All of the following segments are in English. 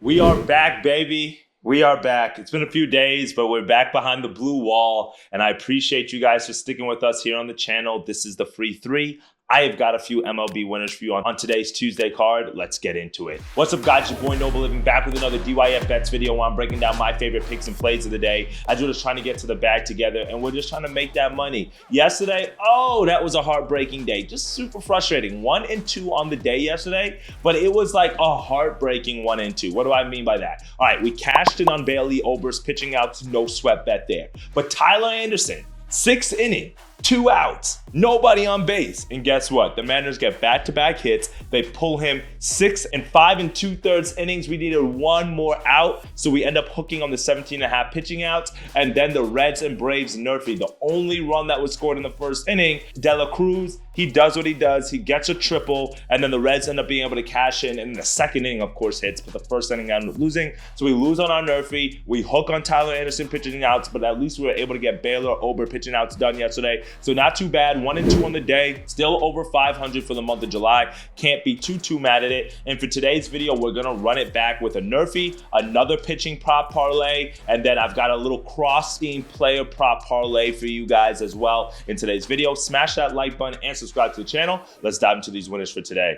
We are back, baby. We are back. It's been a few days, but we're back behind the blue wall. And I appreciate you guys for sticking with us here on the channel. This is the Free 3. I have got a few MLB winners for you on today's Tuesday card. Let's get into it. What's up, guys? Your boy Noble Living back with another DYF Bets video where I'm breaking down my favorite picks and plays of the day as we're just trying to get to the bag together and we're just trying to make that money. Yesterday, that was a heartbreaking day. Just super frustrating. 1 and 2 on the day yesterday, but it was like a heartbreaking 1 and 2. What do I mean by that? All right, we cashed in on Bailey Ober's pitching out, no sweat bet there. But Tyler Anderson, 6th inning, 2 outs, nobody on base. And guess what? The Mariners get back-to-back hits. They pull him 6 and 5 2/3 innings. We needed 1 more out, so we end up hooking on the 17.5 pitching outs. And then the Reds and Braves NRFI. The only run that was scored in the first inning, De La Cruz, he does what he does. He gets a triple, and then the Reds end up being able to cash in. And the second inning, of course, hits, but the first inning ended up losing. So we lose on our NRFI. We hook on Tyler Anderson pitching outs, but at least we were able to get Baylor Ober pitching outs done yesterday. So not too bad. 1 and 2 on the day. Still over 500 for the month of July. Can't be too mad at it. And for today's video, we're going to run it back with a NRFI, another pitching prop parlay, and then I've got a little cross-scheme player prop parlay for you guys as well in today's video. Smash that like button and subscribe to the channel. Let's dive into these winners for today.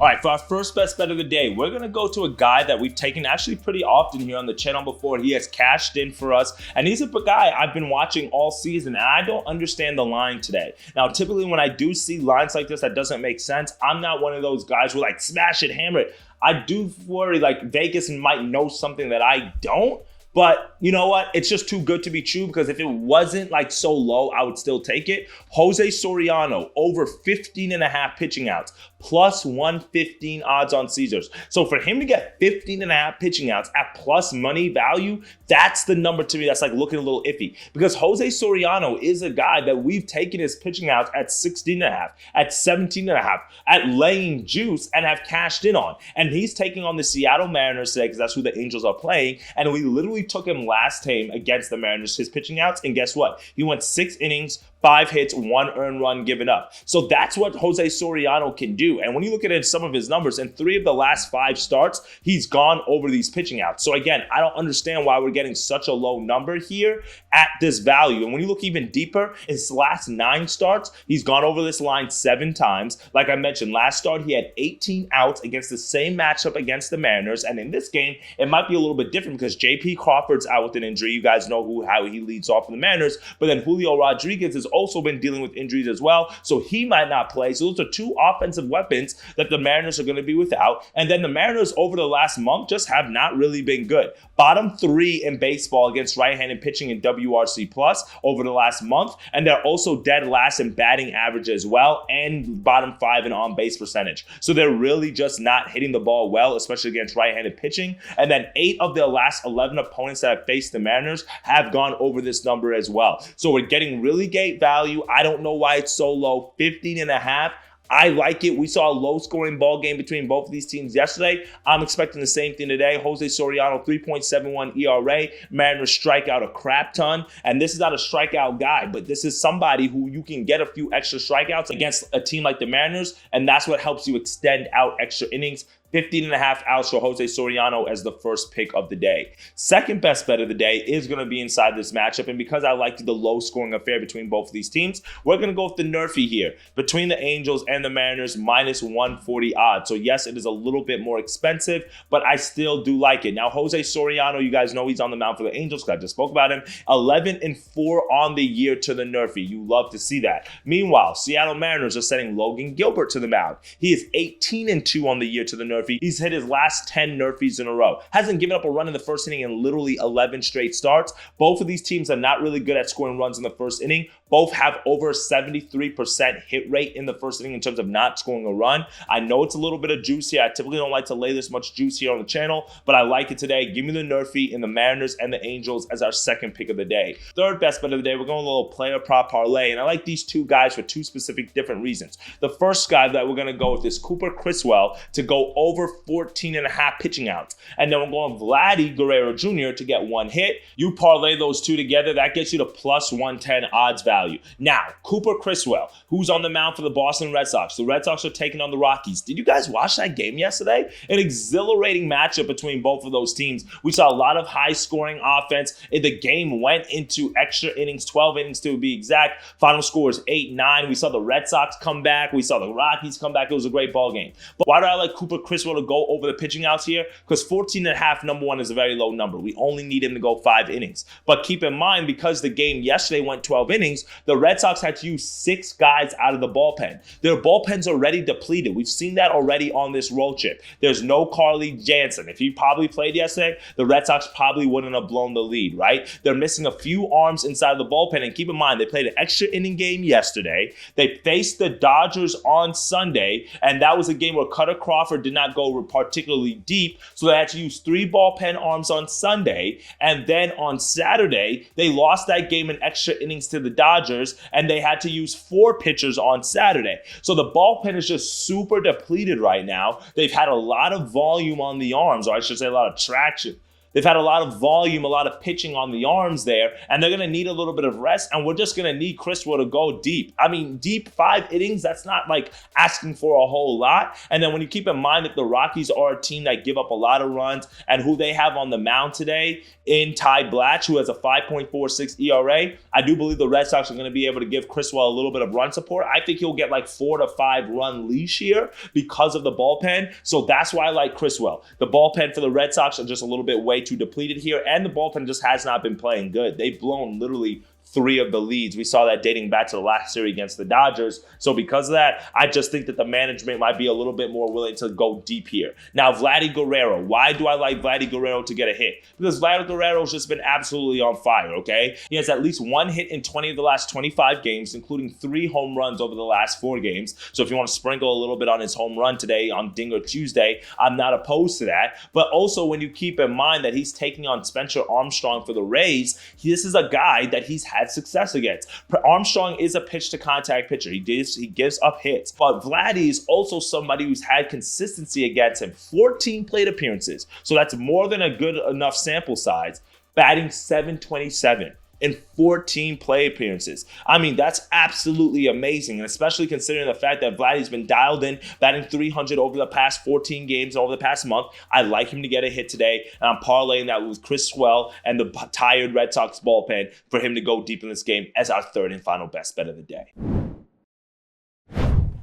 All right, for our first best bet of the day, we're going to go to a guy that we've taken actually pretty often here on the channel before. He has cashed in for us, and he's a guy I've been watching all season, and I don't understand the line today. Now, typically when I do see lines like this that doesn't make sense, I'm not one of those guys who like smash it, hammer it. I do worry like Vegas might know something that I don't. But you know what? It's just too good to be true, because if it wasn't like so low, I would still take it. Jose Soriano, over 15.5 pitching outs, plus 115 odds on Caesars. So for him to get 15.5 pitching outs at plus money value, that's the number to me that's like looking a little iffy, because Jose Soriano is a guy that we've taken his pitching outs at 16.5, at 17.5, at laying juice and have cashed in on. And he's taking on the Seattle Mariners today because that's who the Angels are playing. And we literally took him last time against the Mariners, his pitching outs, and guess what? He went 6 innings, 5 hits, 1 earned run given up. So that's what Jose Soriano can do. And when you look at some of his numbers, in 3 of the last 5 starts, he's gone over these pitching outs. So again, I don't understand why we're getting such a low number here at this value. And when you look even deeper, his last 9 starts, he's gone over this line 7 times. Like I mentioned, last start, he had 18 outs against the same matchup against the Mariners. And in this game, it might be a little bit different because J.P. Crawford's out with an injury. You guys know how he leads off for the Mariners. But then Julio Rodriguez has also been dealing with injuries as well, so he might not play. So those are 2 offensive weapons that the Mariners are going to be without. And then the Mariners over the last month just have not really been good. Bottom 3 in baseball against right-handed pitching in WRC plus over the last month, and they're also dead last in batting average as well, and bottom 5 in on-base percentage. So they're really just not hitting the ball well, especially against right-handed pitching. And then 8 of their last 11 opponents that have faced the Mariners have gone over this number as well. So we're getting really great value. I don't know why it's so low, 15.5. I like it. We saw a low-scoring ball game between both of these teams yesterday. I'm expecting the same thing today. Jose Soriano, 3.71 ERA. Mariners strike out a crap ton. And this is not a strikeout guy, but this is somebody who you can get a few extra strikeouts against a team like the Mariners, and that's what helps you extend out extra innings. 15.5 outs for Jose Soriano as the first pick of the day. Second best bet of the day is going to be inside this matchup, and because I liked the low-scoring affair between both of these teams, we're going to go with the NRFI here. Between the Angels and the Mariners, minus 140 odds. So yes, it is a little bit more expensive, but I still do like it. Now, Jose Soriano, you guys know he's on the mound for the Angels because I just spoke about him. 11 and 4 on the year to the NRFI. You love to see that. Meanwhile, Seattle Mariners are sending Logan Gilbert to the mound. He is 18 and 2 on the year to the NRFI. He's hit his last 10 NRFIs in a row. Hasn't given up a run in the first inning in literally 11 straight starts. Both of these teams are not really good at scoring runs in the first inning. Both have over a 73% hit rate in the first inning in terms of not scoring a run. I know it's a little bit of juice here. I typically don't like to lay this much juice here on the channel, but I like it today. Give me the NRFI in the Mariners and the Angels as our second pick of the day. Third best bet of the day, we're going a little player prop parlay, and I like these 2 guys for 2 specific different reasons. The first guy that we're going to go with is Cooper Criswell to go over over 14.5 pitching outs. And then we're going Vladdy Guerrero Jr. to get 1 hit. You parlay those two together, that gets you to plus 110 odds value. Now, Cooper Criswell, who's on the mound for the Boston Red Sox. The Red Sox are taking on the Rockies. Did you guys watch that game yesterday? An exhilarating matchup between both of those teams. We saw a lot of high-scoring offense. The game went into extra innings, 12 innings to be exact. Final score is 8-9. We saw the Red Sox come back. We saw the Rockies come back. It was a great ball game. But why do I like Cooper Criswell to go over the pitching outs here? Because 14.5, number one, is a very low number. We only need him to go 5 innings. But keep in mind, because the game yesterday went 12 innings, the Red Sox had to use 6 guys out of the bullpen. Their bullpen's already depleted. We've seen that already on this road trip. There's no Carly Jansen. If he probably played yesterday, the Red Sox probably wouldn't have blown the lead, right? They're missing a few arms inside of the bullpen. And keep in mind, they played an extra inning game yesterday. They faced the Dodgers on Sunday, and that was a game where Cutter Crawford did not go particularly deep, so they had to use 3 bullpen arms on Sunday. And then on Saturday, they lost that game in extra innings to the Dodgers, and they had to use 4 pitchers on Saturday. So the bullpen is just super depleted right now. They've had a lot of volume on the arms, or I should say a lot of traction. They've had a lot of volume, a lot of pitching on the arms there, and they're going to need a little bit of rest, and we're just going to need Criswell to go deep. I mean, deep 5 innings, that's not like asking for a whole lot. And then when you keep in mind that the Rockies are a team that give up a lot of runs, and who they have on the mound today in Ty Blatch, who has a 5.46 ERA, I do believe the Red Sox are going to be able to give Criswell a little bit of run support. I think he'll get like 4 to 5 run leash here because of the bullpen. So that's why I like Criswell. The bullpen for the Red Sox are just a little bit way too depleted here, and the bullpen just has not been playing good. They've blown literally 3 of the leads. We saw that dating back to the last series against the Dodgers. So because of that, I just think that the management might be a little bit more willing to go deep here. Now, Vladdy Guerrero. Why do I like Vladdy Guerrero to get a hit? Because Vladdy Guerrero's just been absolutely on fire, okay? He has at least 1 hit in 20 of the last 25 games, including 3 home runs over the last 4 games. So if you want to sprinkle a little bit on his home run today on Dinger Tuesday, I'm not opposed to that. But also when you keep in mind that he's taking on Spencer Armstrong for the Rays, this is a guy that he's had success against. Armstrong is a pitch-to-contact pitcher. He gives up hits. But Vladdy is also somebody who's had consistency against him. 14 plate appearances. So that's more than a good enough sample size. Batting .727 in 14 play appearances. I mean, that's absolutely amazing, and especially considering the fact that Vladdy's been dialed in, batting .300 over the past 14 games, over the past month. I like him to get a hit today, and I'm parlaying that with Criswell and the tired Red Sox bullpen for him to go deep in this game as our 3rd and final best bet of the day.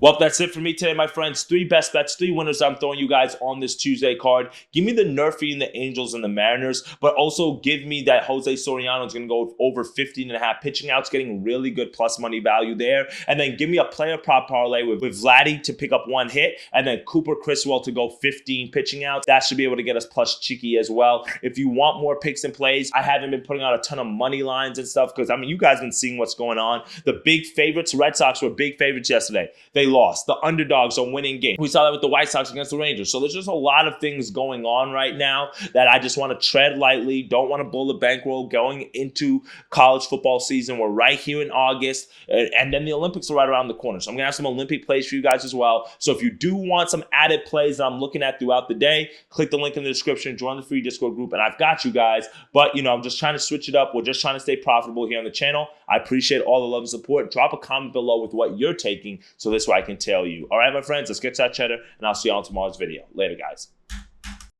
Well, that's it for me today, my friends. 3 best bets, 3 winners I'm throwing you guys on this Tuesday card. Give me the NRFI and the Angels and the Mariners, but also give me that Jose Soriano is going to go over 15.5 pitching outs, getting really good plus money value there. And then give me a player prop parlay with Vladdy to pick up 1 hit, and then Cooper Criswell to go 15 pitching outs. That should be able to get us plus cheeky as well. If you want more picks and plays, I haven't been putting out a ton of money lines and stuff because, I mean, you guys have been seeing what's going on. The big favorites, Red Sox, were big favorites yesterday. They lost. The underdogs are winning games. We saw that with the White Sox against the Rangers. So there's just a lot of things going on right now that I just want to tread lightly. Don't want to bull the bankroll going into college football season. We're right here in August, and then the Olympics are right around the corner. So I'm going to have some Olympic plays for you guys as well. So if you do want some added plays that I'm looking at throughout the day, click the link in the description, join the free Discord group, and I've got you guys. But, you know, I'm just trying to switch it up. We're just trying to stay profitable here on the channel. I appreciate all the love and support. Drop a comment below with what you're taking so this way I can tell you. All right, my friends, let's get to that cheddar, and I'll see you on tomorrow's video. Later, guys.